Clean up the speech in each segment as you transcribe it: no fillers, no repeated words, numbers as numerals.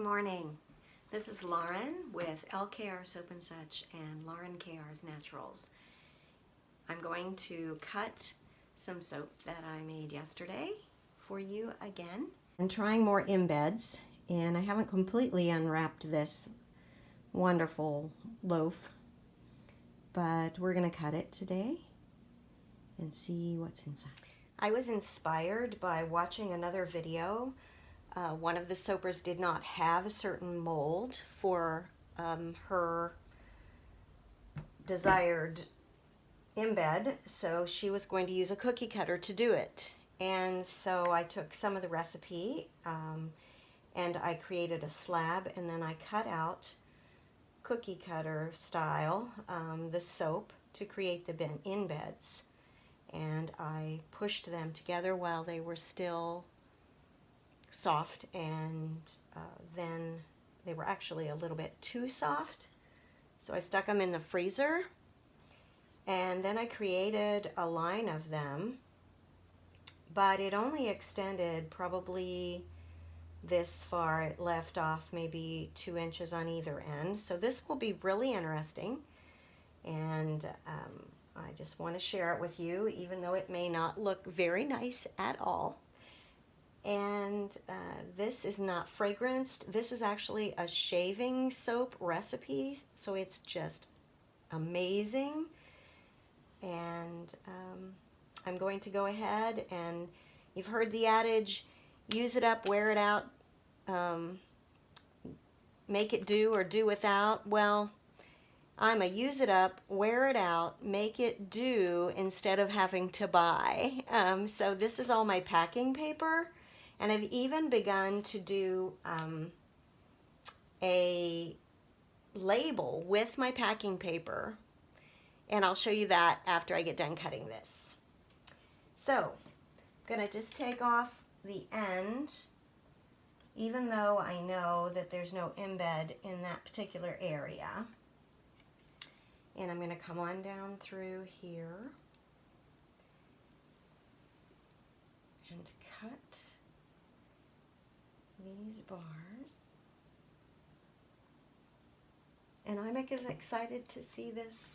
morning. This is Lauren with LKR Soap and Such and Lauren KR's Naturals. I'm going to cut some soap that I made yesterday for you again. I'm trying more embeds, and I haven't completely unwrapped this wonderful loaf, but we're going to cut it today and see what's inside. I was inspired by watching another video. One of the soapers did not have a certain mold for her desired embed, so she was going to use a cookie cutter to do it. And so I took some of the recipe and I created a slab, and then I cut out cookie cutter style the soap to create the embeds, and I pushed them together while they were still soft, and then they were actually a little bit too soft, so I stuck them in the freezer, and then I created a line of them, but it only extended probably this far. It left off maybe 2 inches on either end, so this will be really interesting, and I just want to share it with you, even though it may not look very nice at all. And this is not fragranced. This is actually a shaving soap recipe, so it's just amazing. And I'm going to go ahead, and you've heard the adage, use it up, wear it out, make it do or do without. Well, I'm a use it up, wear it out, make it do instead of having to buy. So this is all my packing paper. And I've even begun to do a label with my packing paper, and I'll show you that after I get done cutting this. So I'm going to just take off the end, even though I know that there's no embed in that particular area. And I'm going to come on down through here and cut these bars, and I'm as excited to see this.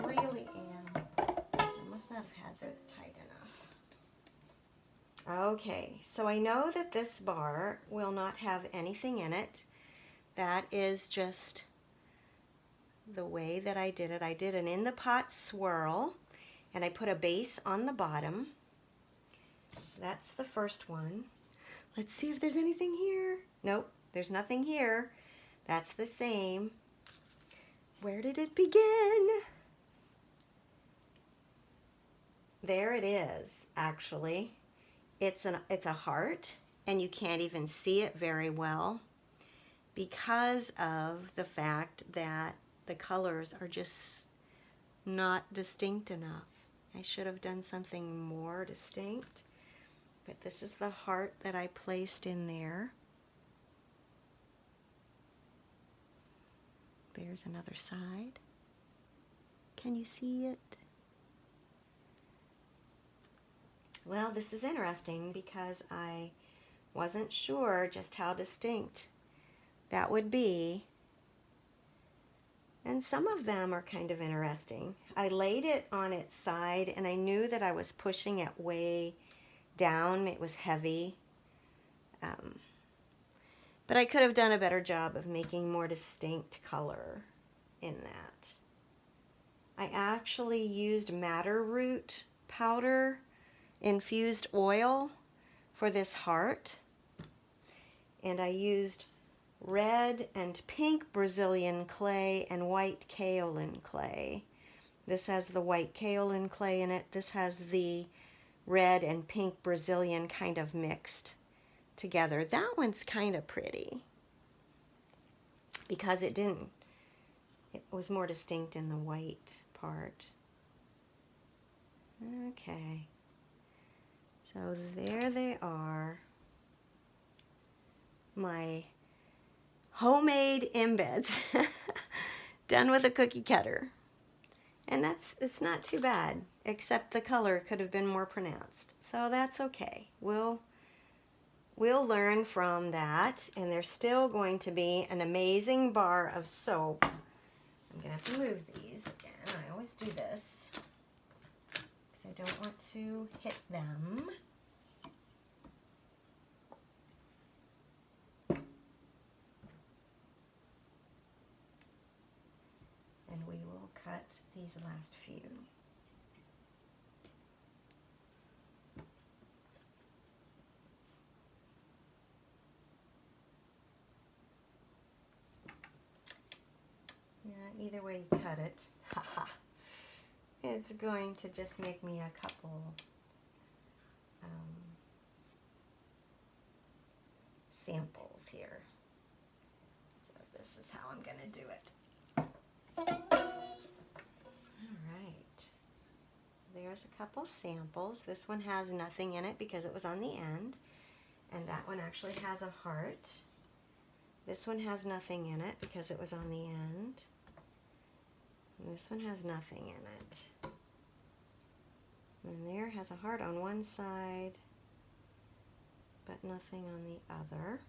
Really am. I must not have had those tight enough. Okay, so I know that this bar will not have anything in it. That is just the way that I did it. I did an in the pot swirl, and I put a base on the bottom. That's the first one. Let's see if there's anything here. Nope, there's nothing here. That's the same. Where did it begin? There it is, actually. It's a heart, and you can't even see it very well because of the fact that the colors are just not distinct enough. I should have done something more distinct. But this is the heart that I placed in there. There's another side. Can you see it? Well, this is interesting because I wasn't sure just how distinct that would be. And some of them are kind of interesting. I laid it on its side, and I knew that I was pushing it way down. It was heavy, but I could have done a better job of making more distinct color in that. I actually used madder root powder, infused oil for this heart, and I used red and pink Brazilian clay and white kaolin clay. This has the white kaolin clay in it. This has the red and pink Brazilian kind of mixed together. That one's kind of pretty because it was more distinct in the white part. Okay, so there they are, my homemade embeds done with a cookie cutter. And it's not too bad, except the color could have been more pronounced. So that's okay. We'll we'll learn from that, and there's still going to be an amazing bar of soap. I'm going to have to move these again. I always do this because I don't want to hit them. And we will cut these last few. Yeah, either way you cut it, it's going to just make me a couple samples here. So this is how I'm going to do it. All right. There's a couple samples. This one has nothing in it because it was on the end. And that one actually has a heart. This one has nothing in it because it was on the end. And this one has nothing in it. And there has a heart on one side, but nothing on the other.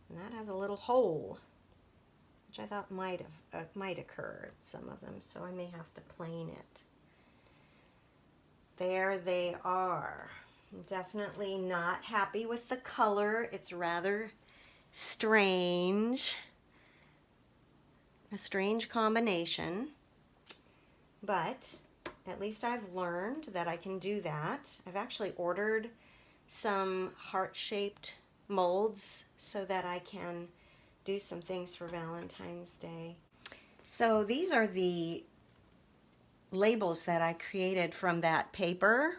And that has a little hole, which I thought might occur at some of them, so I may have to plane it. There they are. I'm definitely not happy with the color. It's rather strange. A strange combination. But at least I've learned that I can do that. I've actually ordered some heart-shaped molds so that I can do some things for Valentine's Day. So these are the labels that I created from that paper.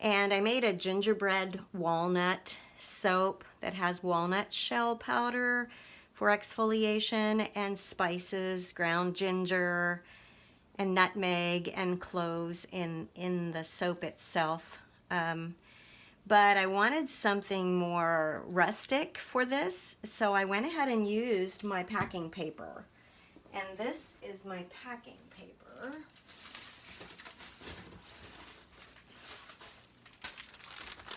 And I made a gingerbread walnut soap that has walnut shell powder for exfoliation and spices, ground ginger, and nutmeg and cloves in the soap itself. But I wanted something more rustic for this, so I went ahead and used my packing paper. And this is my packing paper.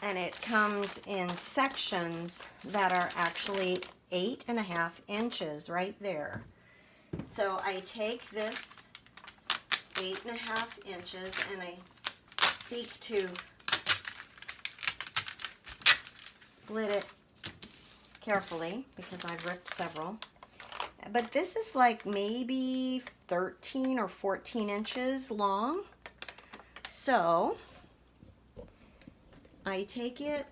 And it comes in sections that are actually 8.5 inches right there. So I take this 8.5 inches and I seek to split it carefully because I've ripped several. But this is like maybe 13 or 14 inches long. So I take it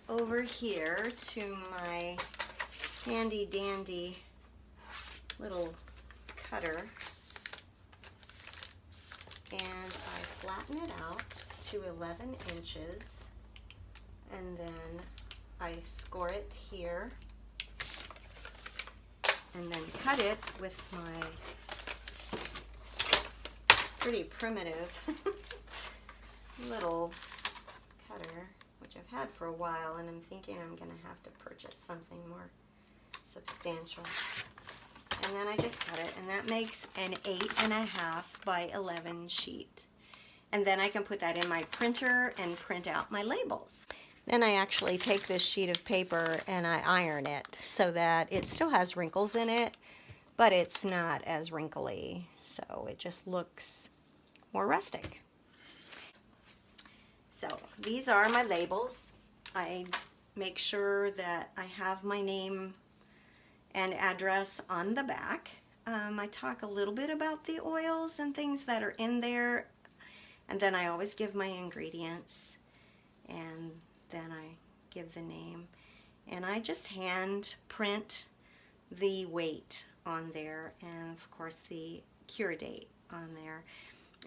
over here to my handy dandy little cutter and I flatten it out to 11 inches and then I score it here and then cut it with my pretty primitive little cutter, which I've had for a while, and I'm thinking I'm going to have to purchase something more substantial. And then I just cut it, and that makes an 8.5 by 11 sheet. And then I can put that in my printer and print out my labels. Then I actually take this sheet of paper and I iron it so that it still has wrinkles in it, but it's not as wrinkly, so it just looks more rustic. So these are my labels. I make sure that I have my name and address on the back. I talk a little bit about the oils and things that are in there, and then I always give my ingredients, and then I give the name. And I just hand print the weight on there, and of course the cure date on there.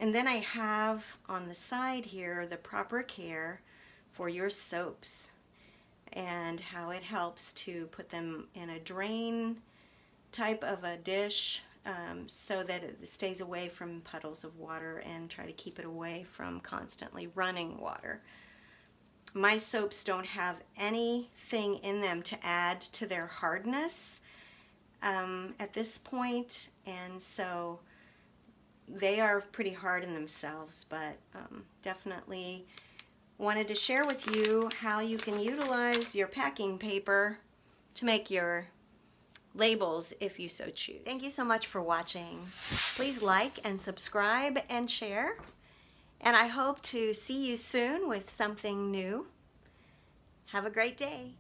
And then I have on the side here the proper care for your soaps and how it helps to put them in a drain type of a dish so that it stays away from puddles of water, and try to keep it away from constantly running water. My soaps don't have anything in them to add to their hardness at this point, and so they are pretty hard in themselves, but definitely wanted to share with you how you can utilize your packing paper to make your labels if you so choose. Thank you so much for watching. Please like and subscribe and share. And I hope to see you soon with something new. Have a great day.